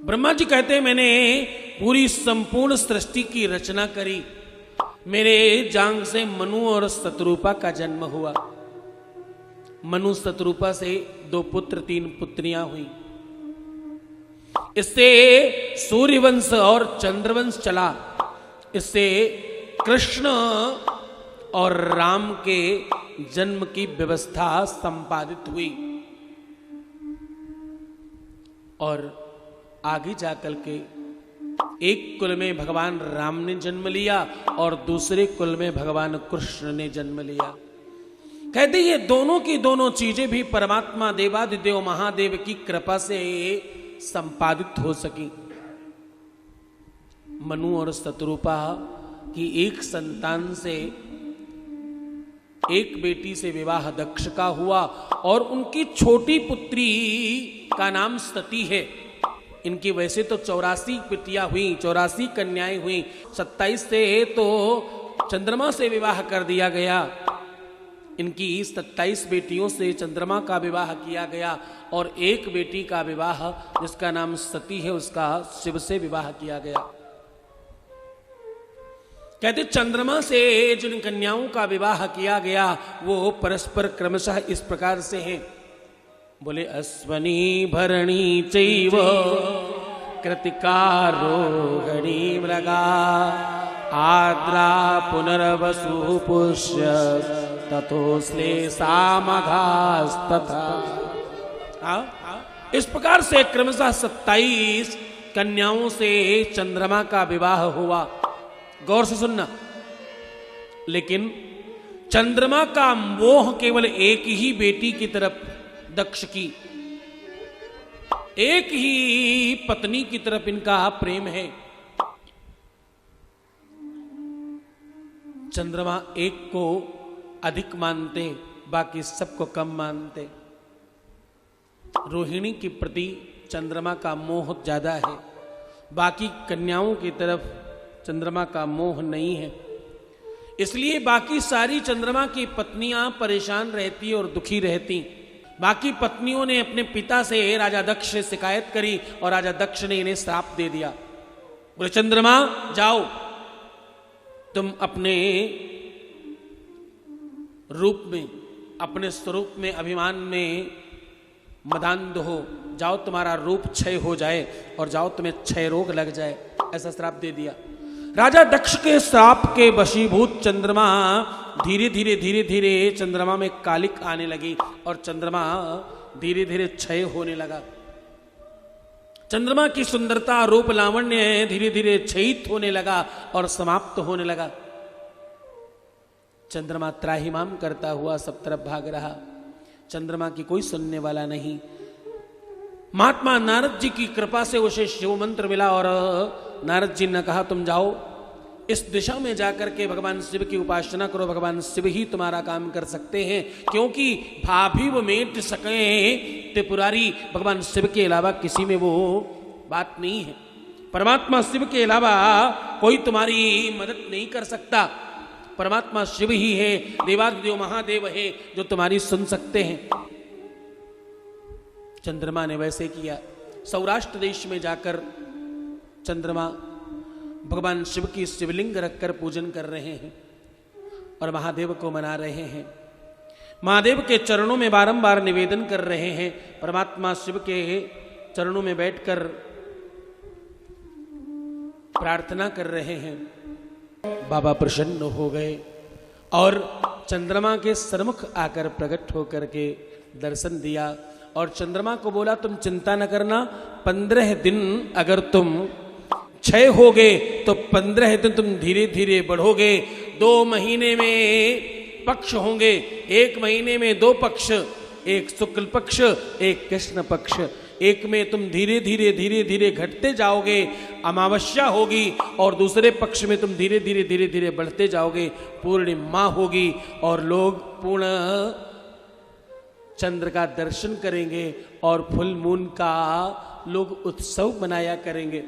ब्रह्मा जी कहते हैं मैंने पूरी संपूर्ण सृष्टि की रचना करी, मेरे जांग से मनु और शतरूपा का जन्म हुआ। मनु शतरूपा से 2 पुत्र 3 पुत्रियां हुई। इससे सूर्यवंश और चंद्रवंश चला। इससे कृष्ण और राम के जन्म की व्यवस्था संपादित हुई। और आगे जाकर के एक कुल में भगवान राम ने जन्म लिया और दूसरे कुल में भगवान कृष्ण ने जन्म लिया। कहते ये दोनों की दोनों चीजें भी परमात्मा देवादिदेव महादेव की कृपा से संपादित हो सकी। मनु और शतरूपा की एक संतान से, एक बेटी से विवाह दक्ष का हुआ और उनकी छोटी पुत्री का नाम सती है। इनकी वैसे तो 84 बेटियां हुई, 84 कन्याएं हुई। 27 से तो चंद्रमा से विवाह कर दिया गया। इनकी 27 बेटियों से चंद्रमा का विवाह किया गया और एक बेटी का विवाह जिसका नाम सती है उसका शिव से विवाह किया गया। कहते चंद्रमा से जिन कन्याओं का विवाह किया गया वो परस्पर क्रमशः इस प्रकार से हैं। बोले अश्वनी भरणी चैव कृतिका रोहिणी मृगा आद्रा पुनर्वसु पुष्य ततोश्लेषा मघास्तथा। इस प्रकार से क्रमशः 27 कन्याओं से चंद्रमा का विवाह हुआ। गौर से सुनना। लेकिन चंद्रमा का मोह केवल एक ही बेटी की तरफ, दक्ष की एक ही पत्नी की तरफ इनका प्रेम है। चंद्रमा एक को अधिक मानते, बाकी सबको कम मानते। रोहिणी के प्रति चंद्रमा का मोह ज्यादा है, बाकी कन्याओं की तरफ चंद्रमा का मोह नहीं है। इसलिए बाकी सारी चंद्रमा की पत्नियां परेशान रहती और दुखी रहती। बाकी पत्नियों ने अपने पिता से, राजा दक्ष से शिकायत करी और राजा दक्ष ने इन्हें श्राप दे दिया। बोले चंद्रमा जाओ, तुम अपने रूप में, अपने स्वरूप में, अभिमान में मदान्ध हो, जाओ तुम्हारा रूप क्षय हो जाए और जाओ तुम्हें क्षय रोग लग जाए, ऐसा श्राप दे दिया। राजा दक्ष के श्राप के वशीभूत चंद्रमा धीरे धीरे चंद्रमा में कालिक आने लगी और चंद्रमा धीरे धीरे क्षय होने लगा। चंद्रमा की सुंदरता, रूप, लावण्य धीरे धीरे क्षयित होने लगा और समाप्त होने लगा। चंद्रमा त्राहिमाम करता हुआ सब तरफ भाग रहा। चंद्रमा की कोई सुनने वाला नहीं। महात्मा नारद जी की कृपा से उसे शिव मंत्र मिला और नारद जी ने कहा तुम जाओ इस दिशा में जाकर के भगवान शिव की उपासना करो, भगवान शिव ही तुम्हारा काम कर सकते हैं, क्योंकि भाभिव मेट सके त्रिपुरारी, भगवान शिव के अलावा किसी में वो बात नहीं है। परमात्मा शिव के अलावा कोई तुम्हारी मदद नहीं कर सकता। परमात्मा शिव ही है, देवादिदेव महादेव है जो तुम्हारी सुन सकते हैं। चंद्रमा ने वैसे किया। सौराष्ट्र देश में जाकर चंद्रमा भगवान शिव की शिवलिंग रखकर पूजन कर रहे हैं और महादेव को मना रहे हैं। महादेव के चरणों में बारंबार निवेदन कर रहे हैं। परमात्मा शिव के चरणों में बैठकर प्रार्थना कर रहे हैं। बाबा प्रसन्न हो गए और चंद्रमा के सन्मुख आकर प्रकट होकर के दर्शन दिया और चंद्रमा को बोला तुम चिंता न करना, 15 दिन अगर तुम क्षय होगे तो 15 दिन तुम धीरे धीरे बढ़ोगे। 2 महीने में पक्ष होंगे, 1 महीने में 2 पक्ष, एक शुक्ल पक्ष, एक कृष्ण पक्ष। एक में तुम धीरे धीरे घटते जाओगे, अमावस्या होगी, और दूसरे पक्ष में तुम धीरे धीरे बढ़ते जाओगे, पूर्णिमा होगी और लोग पूर्ण चंद्र का दर्शन करेंगे और फुल मून का लोग उत्सव मनाया करेंगे।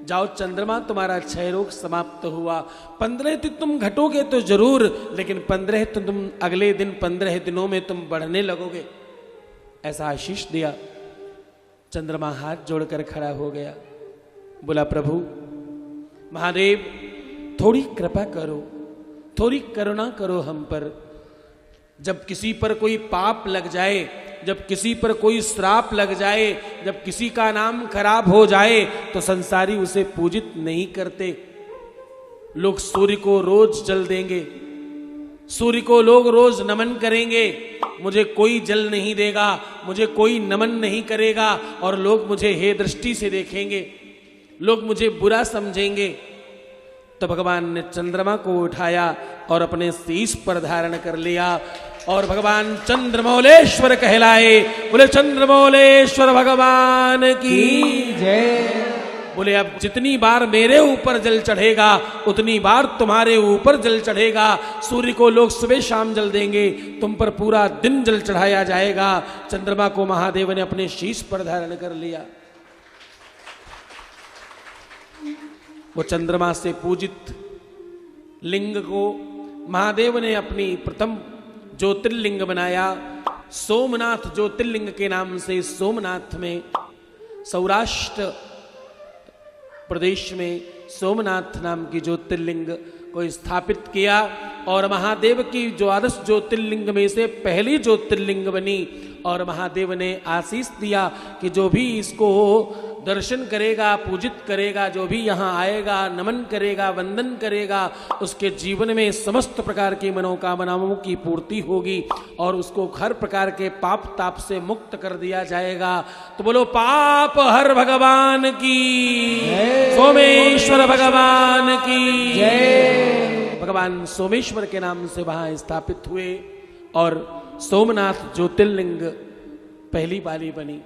जाओ चंद्रमा तुम्हारा क्षय रोग समाप्त हुआ। 15 दिन तुम घटोगे तो जरूर, लेकिन 15 तुम अगले दिन 15 दिनों में तुम बढ़ने लगोगे, ऐसा आशीष दिया। चंद्रमा हाथ जोड़कर खड़ा हो गया। बोला प्रभु महादेव थोड़ी कृपा करो, थोड़ी करुणा करो हम पर। जब किसी पर कोई पाप लग जाए, जब किसी पर कोई श्राप लग जाए, जब किसी का नाम खराब हो जाए तो संसारी उसे पूजित नहीं करते। लोग सूर्य को रोज जल देंगे, सूर्य को लोग रोज नमन करेंगे, मुझे कोई जल नहीं देगा, मुझे कोई नमन नहीं करेगा और लोग मुझे हे दृष्टि से देखेंगे, लोग मुझे बुरा समझेंगे। तो भगवान ने चंद्रमा को उठाया और अपने शीश पर धारण कर लिया और भगवान चंद्रमौलेश्वर कहलाए। बोले चंद्रमौलेश्वर भगवान की जय। बोले अब जितनी बार मेरे ऊपर जल चढ़ेगा उतनी बार तुम्हारे ऊपर जल चढ़ेगा। सूर्य को लोग सुबह शाम जल देंगे, तुम पर पूरा दिन जल चढ़ाया जाएगा। चंद्रमा को महादेव ने अपने शीश पर धारण कर लिया। वो चंद्रमा से पूजित लिंग को महादेव ने अपनी प्रथम ज्योतिर्लिंग बनाया। सोमनाथ ज्योतिर्लिंग के नाम से सोमनाथ में, सौराष्ट्र प्रदेश में सोमनाथ नाम की ज्योतिर्लिंग को स्थापित किया और महादेव की द्वादश ज्योतिर्लिंग में से पहली ज्योतिर्लिंग बनी। और महादेव ने आशीष दिया कि जो भी इसको दर्शन करेगा, पूजित करेगा, जो भी यहाँ आएगा, नमन करेगा, वंदन करेगा, उसके जीवन में समस्त प्रकार की मनोकामनाओं की पूर्ति होगी और उसको हर प्रकार के पाप ताप से मुक्त कर दिया जाएगा। तो बोलो पाप हर भगवान की, सोमेश्वर भगवान की जय। भगवान सोमेश्वर के नाम से वहां स्थापित हुए और सोमनाथ ज्योतिर्लिंग पहली बारी बनी।